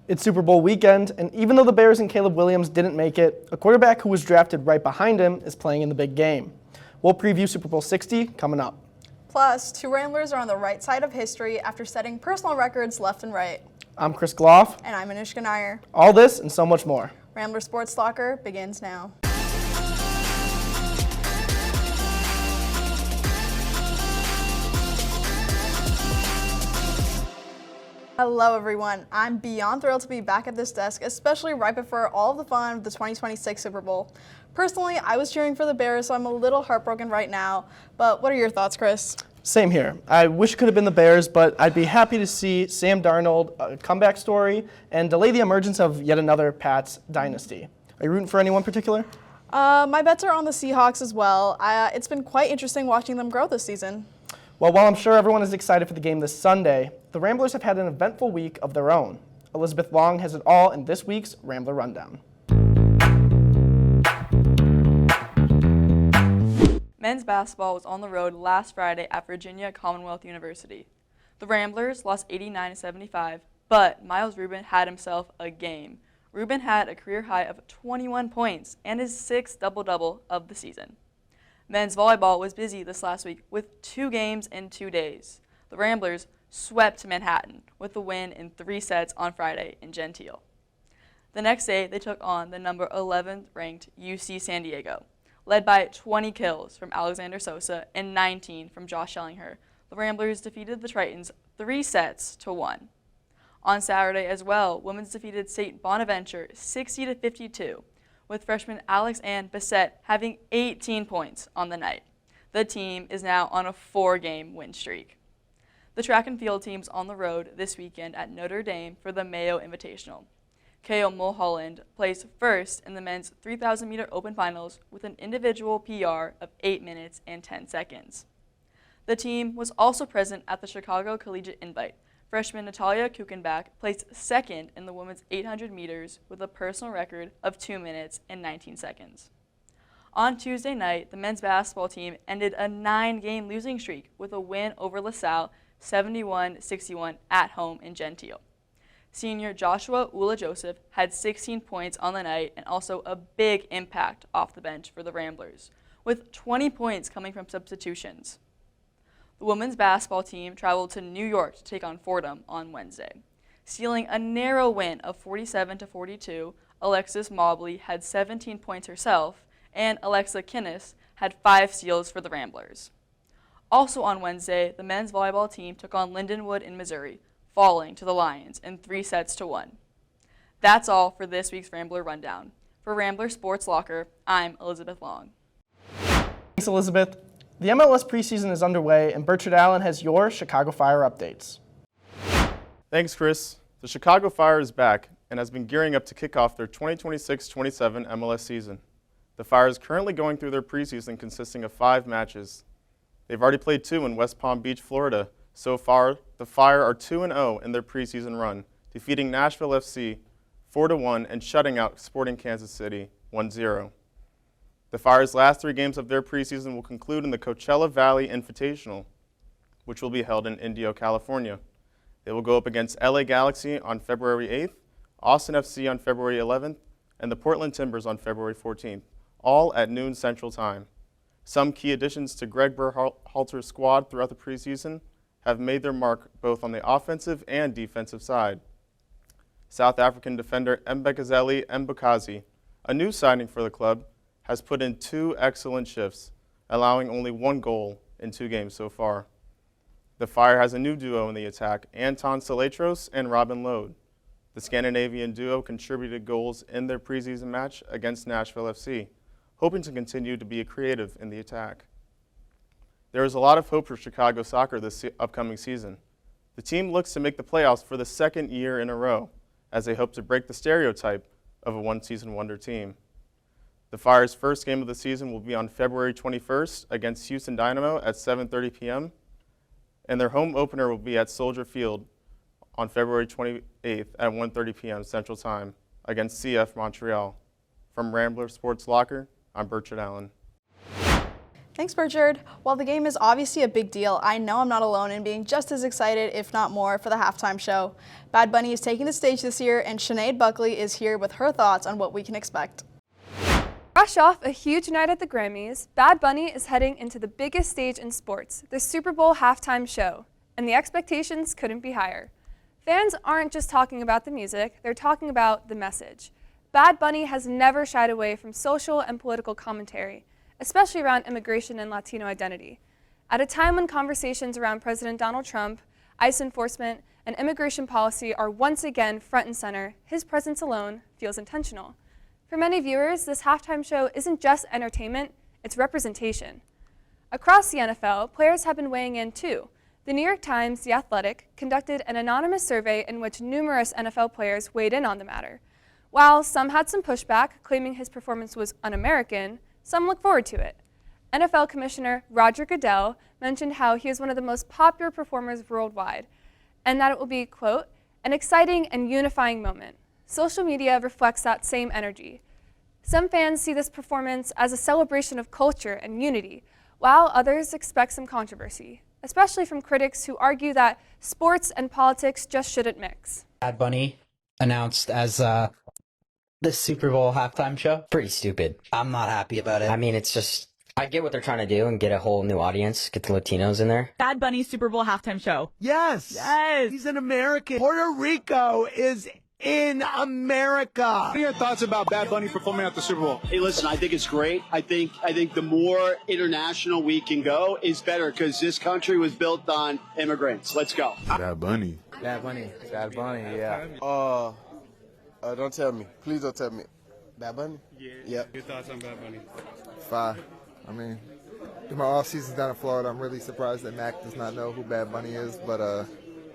It's Super Bowl weekend, and even though the Bears and Caleb Williams didn't make it, a quarterback who was drafted right behind him is playing in the big game. We'll preview Super Bowl 60 coming up. Plus, two Ramblers are on the right side of history after setting personal records left and right. I'm Chris Gloff. And I'm Anoushka Nair. All this and so much more. Rambler Sports Locker begins now. Hello everyone, I'm beyond thrilled to be back at this desk, especially right before all of the fun of the 2026 Super Bowl. Personally, I was cheering for the Bears, so I'm a little heartbroken right now, but what are your thoughts, Chris? Same here. I wish it could have been the Bears, but I'd be happy to see Sam Darnold, a comeback story, and delay the emergence of yet another Pats dynasty. Are you rooting for anyone particular? My bets are on the Seahawks as well. It's been quite interesting watching them grow this season. Well, while I'm sure everyone is excited for the game this Sunday, the Ramblers have had an eventful week of their own. Elizabeth Long has it all in this week's Rambler Rundown. Men's basketball was on the road last Friday at Virginia Commonwealth University. The Ramblers lost 89-75, but Miles Rubin had himself a game. Rubin had a career high of 21 points and his sixth double-double of the season. Men's volleyball was busy this last week with 2 games in 2 days. The Ramblers swept Manhattan with a win in 3 sets on Friday in Gentile. The next day, they took on the number 11th ranked UC San Diego. Led by 20 kills from Alexander Sosa and 19 from Josh Schellinger, the Ramblers defeated the Tritons 3 sets to 1. On Saturday as well, women's defeated St. Bonaventure 60-52. With freshman Alex Ann Bissett having 18 points on the night. The team is now on a 4-game win streak. The track and field team's on the road this weekend at Notre Dame for the Mayo Invitational. K.O. Mulholland placed first in the men's 3,000-meter open finals with an individual PR of 8 minutes and 10 seconds. The team was also present at the Chicago Collegiate Invite. Freshman Natalia Kuchenbach placed second in the women's 800 meters with a personal record of 2 minutes and 19 seconds. On Tuesday night, the men's basketball team ended a 9-game losing streak with a win over LaSalle 71-61 at home in Gentile. Senior Joshua Ula-Joseph had 16 points on the night and also a big impact off the bench for the Ramblers, with 20 points coming from substitutions. The women's basketball team traveled to New York to take on Fordham on Wednesday. Stealing a narrow win of 47-42, Alexis Mobley had 17 points herself, and Alexa Kinnis had 5 steals for the Ramblers. Also on Wednesday, the men's volleyball team took on Lindenwood in Missouri, falling to the Lions in 3 sets to 1. That's all for this week's Rambler Rundown. For Rambler Sports Locker, I'm Elizabeth Long. Thanks, Elizabeth. The MLS preseason is underway, and Birchard Allen has your Chicago Fire updates. Thanks, Chris. The Chicago Fire is back and has been gearing up to kick off their 2026-27 MLS season. The Fire is currently going through their preseason consisting of 5 matches. They've already played 2 in West Palm Beach, Florida. So far, the Fire are 2-0 in their preseason run, defeating Nashville FC 4-1 and shutting out Sporting Kansas City 1-0. The Fire's last 3 games of their preseason will conclude in the Coachella Valley Invitational, which will be held in Indio, California. They will go up against LA Galaxy on February 8th, Austin FC on February 11th, and the Portland Timbers on February 14th, all at noon Central Time. Some key additions to Greg Berhalter's squad throughout the preseason have made their mark both on the offensive and defensive side. South African defender Mbekazeli Mbakazi, a new signing for the club, has put in 2 excellent shifts, allowing only 1 goal in 2 games so far. The Fire has a new duo in the attack, Anton Saletros and Robin Lode. The Scandinavian duo contributed goals in their preseason match against Nashville FC, hoping to continue to be creative in the attack. There is a lot of hope for Chicago soccer this upcoming season. The team looks to make the playoffs for the 2nd year in a row, as they hope to break the stereotype of a one-season wonder team. The Fire's first game of the season will be on February 21st against Houston Dynamo at 7:30 p.m., and their home opener will be at Soldier Field on February 28th at 1:30 p.m. Central Time against CF Montreal. From Rambler Sports Locker, I'm Birchard Allen. Thanks, Birchard. While the game is obviously a big deal, I know I'm not alone in being just as excited, if not more, for the halftime show. Bad Bunny is taking the stage this year, and Sinead Buckley is here with her thoughts on what we can expect. Fresh off a huge night at the Grammys, Bad Bunny is heading into the biggest stage in sports, the Super Bowl halftime show, and the expectations couldn't be higher. Fans aren't just talking about the music, they're talking about the message. Bad Bunny has never shied away from social and political commentary, especially around immigration and Latino identity. At a time when conversations around President Donald Trump, ICE enforcement, and immigration policy are once again front and center, his presence alone feels intentional. For many viewers, this halftime show isn't just entertainment, it's representation. Across the NFL, players have been weighing in too. The New York Times, The Athletic, conducted an anonymous survey in which numerous NFL players weighed in on the matter. While some had some pushback, claiming his performance was un-American, some look forward to it. NFL Commissioner Roger Goodell mentioned how he is one of the most popular performers worldwide, and that it will be, quote, an exciting and unifying moment. Social media reflects that same energy. Some fans see this performance as a celebration of culture and unity, while others expect some controversy, especially from critics who argue that sports and politics just shouldn't mix. Bad Bunny announced as the Super Bowl halftime show. Pretty stupid. I'm not happy about it. I mean, it's just, I get what they're trying to do and get a whole new audience, get the Latinos in there. Bad Bunny's Super Bowl halftime show. Yes. Yes. He's an American. Puerto Rico is in America. What are your thoughts about Bad Bunny performing at the Super Bowl? Hey, listen, I think it's great. I think the more international we can go is better because this country was built on immigrants. Let's go. Bad Bunny. Bad Bunny. Bad Bunny, yeah. Don't tell me. Please don't tell me. Bad Bunny? Yeah. Yep. Your thoughts on Bad Bunny? Fine. I mean, in my off season down in Florida, I'm really surprised that Mac does not know who Bad Bunny is, but a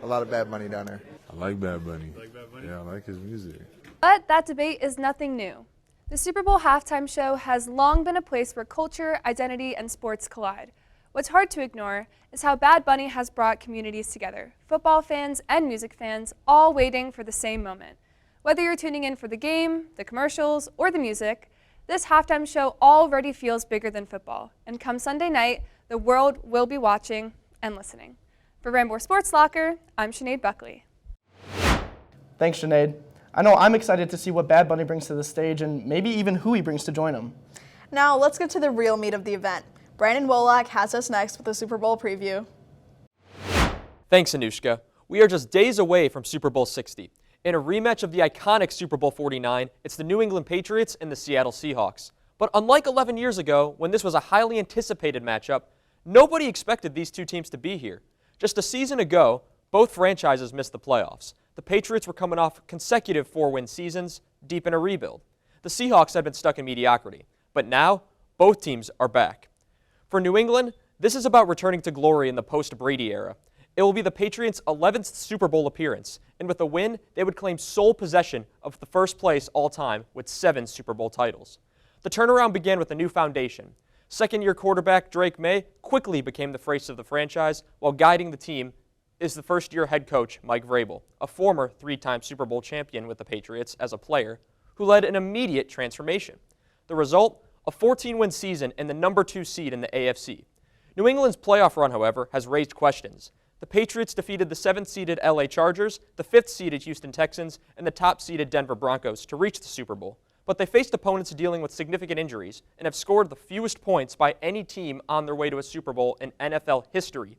lot of Bad Bunny down there. I like Bad Bunny. You like Bad Bunny? Yeah, I like his music. But that debate is nothing new. The Super Bowl halftime show has long been a place where culture, identity, and sports collide. What's hard to ignore is how Bad Bunny has brought communities together, football fans and music fans, all waiting for the same moment. Whether you're tuning in for the game, the commercials, or the music, this halftime show already feels bigger than football. And come Sunday night, the world will be watching and listening. For Rambler Sports Locker, I'm Sinead Buckley. Thanks, Sinead. I know I'm excited to see what Bad Bunny brings to the stage and maybe even who he brings to join him. Now let's get to the real meat of the event. Brandon Wolak has us next with the Super Bowl preview. Thanks, Anoushka. We are just days away from Super Bowl 60. In a rematch of the iconic Super Bowl 49, it's the New England Patriots and the Seattle Seahawks. But unlike 11 years ago, when this was a highly anticipated matchup, nobody expected these two teams to be here. Just a season ago, both franchises missed the playoffs. The Patriots were coming off consecutive 4-win seasons, deep in a rebuild. The Seahawks had been stuck in mediocrity. But now, both teams are back. For New England, this is about returning to glory in the post-Brady era. It will be the Patriots' 11th Super Bowl appearance, and with a win, they would claim sole possession of the first place all-time with 7 Super Bowl titles. The turnaround began with a new foundation. Second-year quarterback Drake May quickly became the face of the franchise, while guiding the team is the first-year head coach Mike Vrabel, a former 3-time Super Bowl champion with the Patriots as a player, who led an immediate transformation. The result? A 14-win season and the number 2 seed in the AFC. New England's playoff run, however, has raised questions. The Patriots defeated the 7th-seeded LA Chargers, the 5th-seeded Houston Texans, and the top-seeded Denver Broncos to reach the Super Bowl. But they faced opponents dealing with significant injuries and have scored the fewest points by any team on their way to a Super Bowl in NFL history.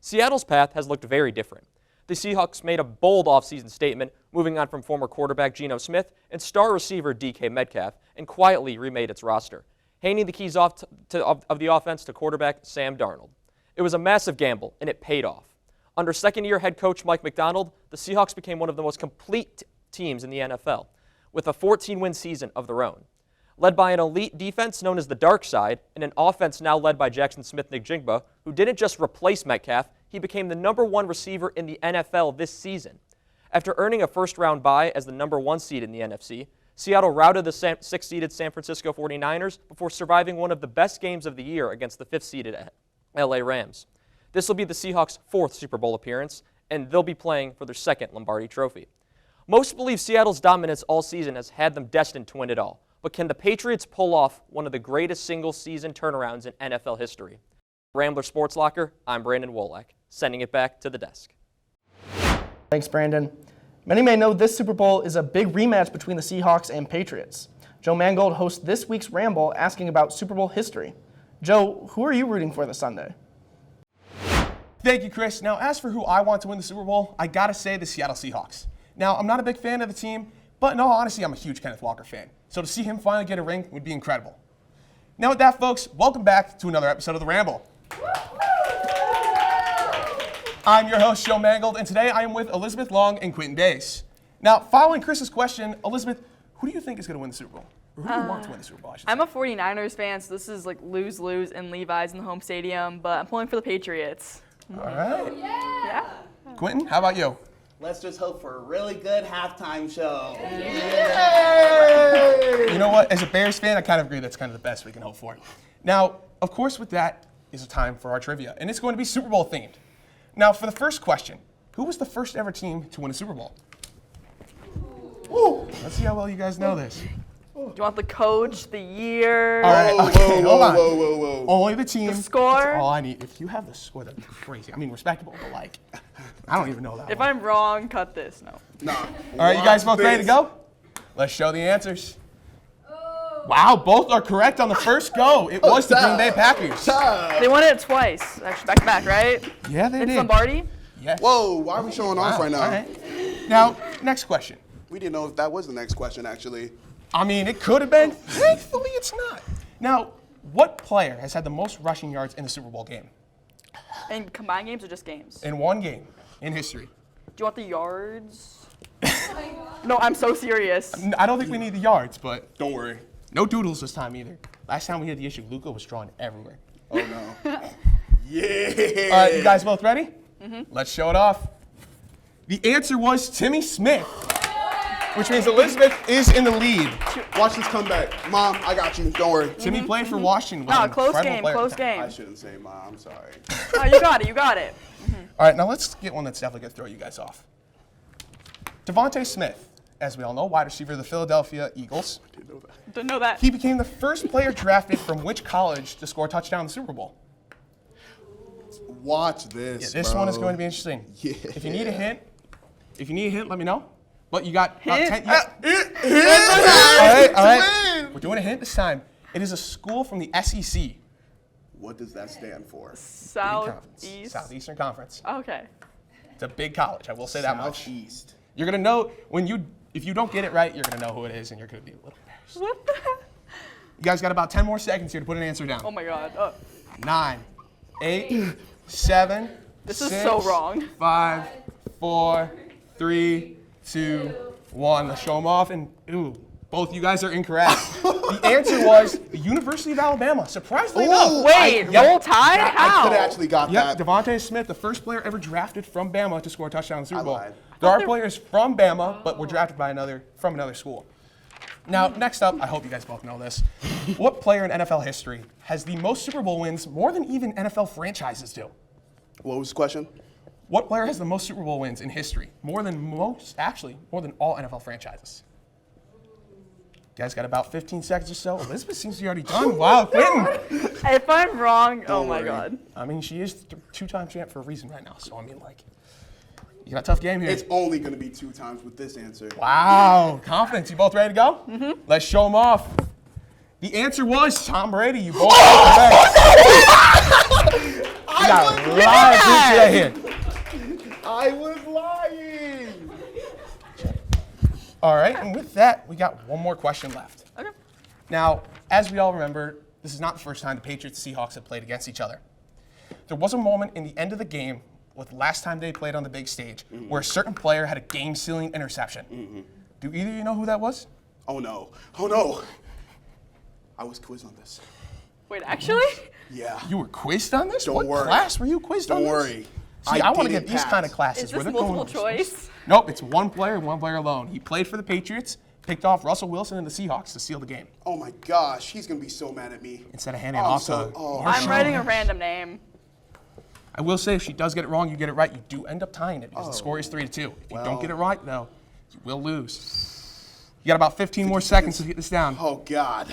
Seattle's path has looked very different. The Seahawks made a bold offseason statement, moving on from former quarterback Geno Smith and star receiver DK Metcalf, and quietly remade its roster, handing the keys off of the offense to quarterback Sam Darnold. It was a massive gamble, and it paid off. Under second-year head coach Mike Macdonald, the Seahawks became one of the most complete teams in the NFL, with a 14-win season of their own. Led by an elite defense known as the Dark Side, and an offense now led by Jackson Smith-Njigba, who didn't just replace Metcalf, he became the number 1 receiver in the NFL this season. After earning a first-round bye as the number 1 seed in the NFC, Seattle routed the 6th-seeded San Francisco 49ers before surviving one of the best games of the year against the 5th-seeded LA Rams. This will be the Seahawks' 4th Super Bowl appearance, and they'll be playing for their 2nd Lombardi Trophy. Most believe Seattle's dominance all season has had them destined to win it all. but can the Patriots pull off one of the greatest single-season turnarounds in NFL history? Rambler Sports Locker, I'm Brandon Wolak, sending it back to the desk. Thanks, Brandon. Many may know this Super Bowl is a big rematch between the Seahawks and Patriots. Joe Mangold hosts this week's Ramble asking about Super Bowl history. Joe, who are you rooting for this Sunday? Thank you, Chris. Now, as for who I want to win the Super Bowl, I gotta say the Seattle Seahawks. Now, I'm not a big fan of the team, but in all honesty, I'm a huge Kenneth Walker fan. So to see him finally get a ring would be incredible. Now with that, folks, welcome back to another episode of The Ramble. I'm your host, Joe Mangold, and today I am with Elizabeth Long and Quinton Days. Now, following Chris's question, Elizabeth, who do you think is going to win the Super Bowl? Or who do you want to win the Super Bowl, I should say? I'm a 49ers fan, so this is like lose-lose in Levi's in the home stadium, but I'm pulling for the Patriots. All right. Yeah. Quinton, how about you? Let's just hope for a really good halftime show. You know what? As a Bears fan, I kind of agree that's kind of the best we can hope for. Now, of course, with that is a time for our trivia, and it's going to be Super Bowl themed. Now, for the first question, who was the first ever team to win a Super Bowl? Ooh, let's see how well you guys know this. Do you want the coach, the year? All right, okay, hold on. Whoa. Only the team. The score? That's all I need. If you have the score, that'd be crazy. I mean, respectable, but like, I don't even know that If one. I'm wrong, cut this. No. Nah. All right, you guys both ready to go? Let's show the answers. Wow, both are correct on the first go. It was the Green Bay Packers. They won it twice, actually, back to back, right? Yeah, they In did. Lombardi? Yes. Whoa, why are we showing off right now? All right. Now, next question. We didn't know if that was the next question, actually. I mean, it could have been. Thankfully, it's not. Now, what player has had the most rushing yards in a Super Bowl game? In combined games or just games? In one game in history. Do you want the yards? No, I'm so serious. I don't think we need the yards, but don't worry. No doodles this time either. Last time we had the issue, Luca was drawn everywhere. Oh, no. Yeah. All right, you guys both ready? Mm-hmm. Let's show it off. The answer was Timmy Smith, which means Elizabeth is in the lead. Watch this comeback. Mom, I got you. Don't worry. Timmy played for Washington. No, close game. I shouldn't say Mom. I'm sorry. Oh, you got it. All right, now let's get one that's definitely going to throw you guys off. Devontae Smith, as we all know, wide receiver of the Philadelphia Eagles. Didn't know that. He became the first player drafted from which college to score a touchdown in the Super Bowl? Watch this, This one is going to be interesting. Yeah. If you need a hint, let me know. But you got about 10. All right. We're doing a hint this time. It is a school from the SEC. What does that stand for? Southeast. Southeastern Conference. Okay. It's a big college. I will say that much. Southeast. You're gonna know if you don't get it right, you're gonna know who it is, and you're gonna be a little embarrassed. What the heck? You guys got about 10 more seconds here to put an answer down. Oh my God. 9, 8, 7. This is so wrong. 5, 4, 3, 2, 1. Let's show them off. And ooh, both you guys are incorrect. The answer was the University of Alabama. Surprisingly enough. Wait, roll tide? How? I could have actually got that. Devontae Smith, the first player ever drafted from Bama to score a touchdown in the Super Bowl. lied. There are players from Bama, but were drafted by from another school. Now, next up, I hope you guys both know this. What player in NFL history has the most Super Bowl wins, more than even NFL franchises do? What was the question? What player has the most Super Bowl wins in history? More than all NFL franchises. You guys got about 15 seconds or so. Elizabeth seems to be already done. Wow, Quinton. If I'm wrong, Don't oh my worry. God. I mean, she is two-time champ for a reason right now. So, I mean, like, you got a tough game here. It's only going to be 2 times with this answer. Wow, confidence. You both ready to go? Mm-hmm. Let's show them off. The answer was Tom Brady. You both got correct. You got a lot of good today here. I was lying. All right, and with that, we got one more question left. Okay. Now, as we all remember, this is not the first time the Patriots and Seahawks have played against each other. There was a moment in the end of the game, with the last time they played on the big stage, where a certain player had a game-sealing interception. Do either of you know who that was? Oh, no. Oh, no. I was quizzed on this. Wait, actually? Yeah. You were quizzed on this? Don't What worry. class were you quizzed on Don't this? worry. See, I want to didn't get these pass. kind of classes Is where this they're going multiple choice? Nope, it's one player alone. He played for the Patriots, picked off Russell Wilson and the Seahawks to seal the game. Oh, my gosh. He's going to be so mad at me. Instead of handing it off to I'm writing a random name. I will say, if she does get it wrong, you get it right, you do end up tying it because the score is 3-2. If you don't get it right, though, you will lose. You got about 15 more seconds to get this down. Oh, God.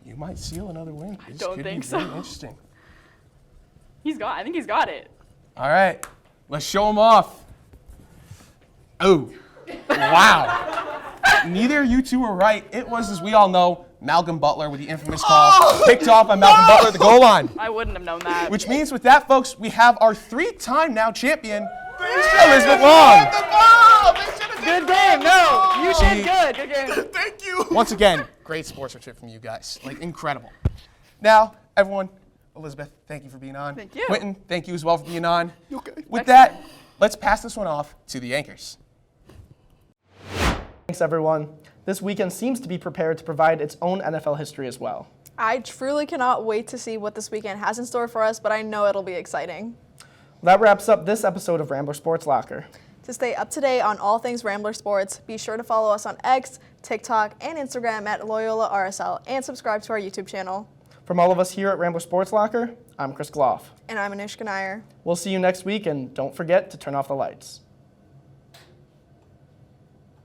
You might seal another win. I This don't could think be so. very interesting. I think he's got it. All right, let's show him off. Oh, wow. Neither of you two were right. It was, as we all know, Malcolm Butler with the infamous call. Picked off by Malcolm Butler at the goal line. I wouldn't have known that. Which means with that, folks, we have our 3-time now champion, Elizabeth Long. Good game. No, you did good. Good game. Thank you. Once again, great sportsmanship from you guys. Like, incredible. Now, everyone, Elizabeth, thank you for being on. Thank you. Quinton, thank you as well for being on. Okay. With that, let's pass this one off to the anchors. Thanks, everyone. This weekend seems to be prepared to provide its own NFL history as well. I truly cannot wait to see what this weekend has in store for us, but I know it'll be exciting. That wraps up this episode of Rambler Sports Locker. To stay up to date on all things Rambler Sports, be sure to follow us on X, TikTok, and Instagram at Loyola RSL, and subscribe to our YouTube channel. From all of us here at Rambler Sports Locker, I'm Chris Gloff. And I'm Anoushka Nair. We'll see you next week, and don't forget to turn off the lights.